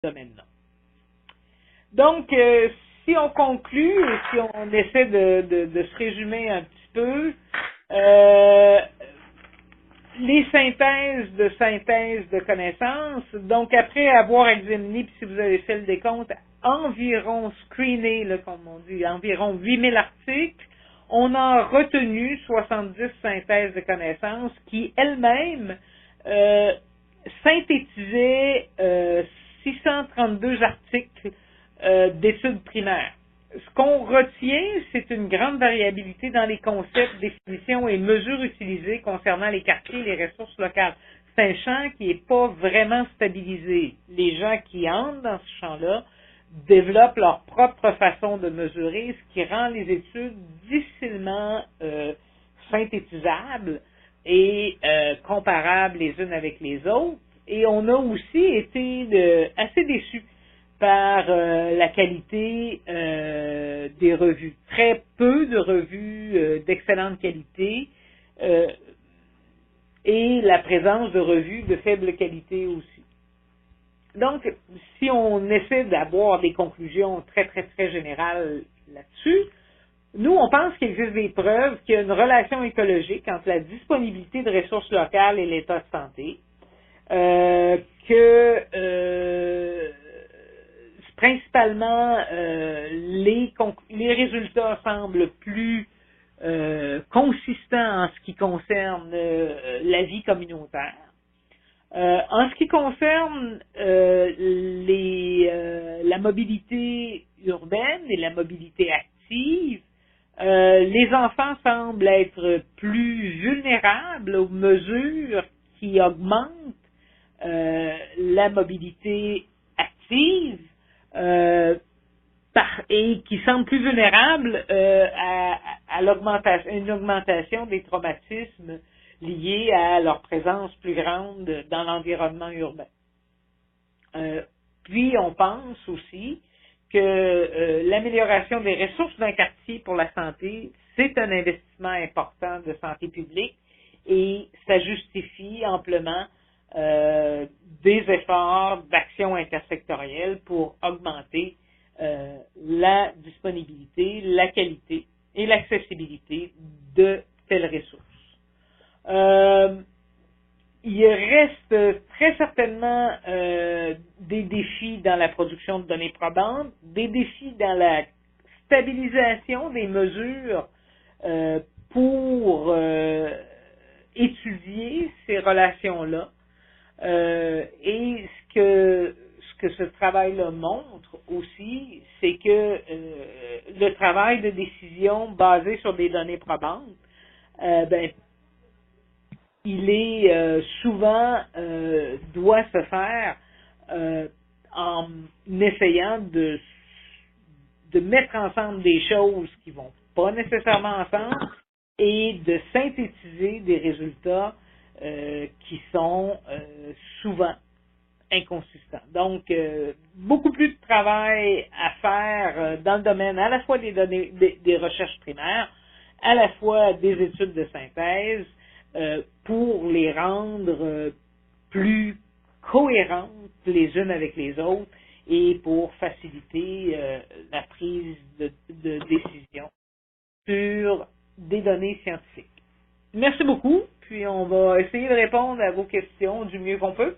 domaine-là. Donc, si on conclut et si on essaie de se résumer un petit peu, les synthèses de connaissances, donc après avoir examiné, puis si vous avez fait le décompte, environ screené, là, comme on dit, environ 8000 articles, on a retenu 70 synthèses de connaissances qui elles-mêmes synthétisaient 632 articles d'études primaires. Ce qu'on retient, c'est une grande variabilité dans les concepts, définitions et mesures utilisées concernant les quartiers et les ressources locales. C'est un champ qui n'est pas vraiment stabilisé. Les gens qui entrent dans ce champ-là développent leur propre façon de mesurer, ce qui rend les études difficilement synthétisables et comparables les unes avec les autres. Et on a aussi été assez déçus par la qualité des revues. Très peu de revues d'excellente qualité et la présence de revues de faible qualité aussi. Donc, si on essaie d'avoir des conclusions très, très, très générales là-dessus, nous, on pense qu'il existe des preuves qu'il y a une relation écologique entre la disponibilité de ressources locales et l'état de santé, principalement, les résultats semblent plus consistants en ce qui concerne la vie communautaire. En ce qui concerne la mobilité urbaine et la mobilité active, les enfants semblent être plus vulnérables aux mesures qui augmentent la mobilité active et qui semblent plus vulnérables à une augmentation des traumatismes liés à leur présence plus grande dans l'environnement urbain. Puis on pense aussi que l'amélioration des ressources d'un quartier pour la santé, c'est un investissement important de santé publique et ça justifie amplement des efforts d'action intersectorielle pour augmenter la disponibilité, la qualité et l'accessibilité de telles ressources. Il reste très certainement des défis dans la production de données probantes, des défis dans la stabilisation des mesures pour étudier ces relations-là. Et ce que ce travail-là montre aussi, c'est que le travail de décision basé sur des données probantes, il est souvent doit se faire en essayant de mettre ensemble des choses qui vont pas nécessairement ensemble et de synthétiser des résultats qui sont souvent inconsistants. Donc, beaucoup plus de travail à faire dans le domaine à la fois des données, des recherches primaires, à la fois des études de synthèse, pour les rendre plus cohérentes les unes avec les autres et pour faciliter la prise de décision sur des données scientifiques. Merci beaucoup, puis on va essayer de répondre à vos questions du mieux qu'on peut.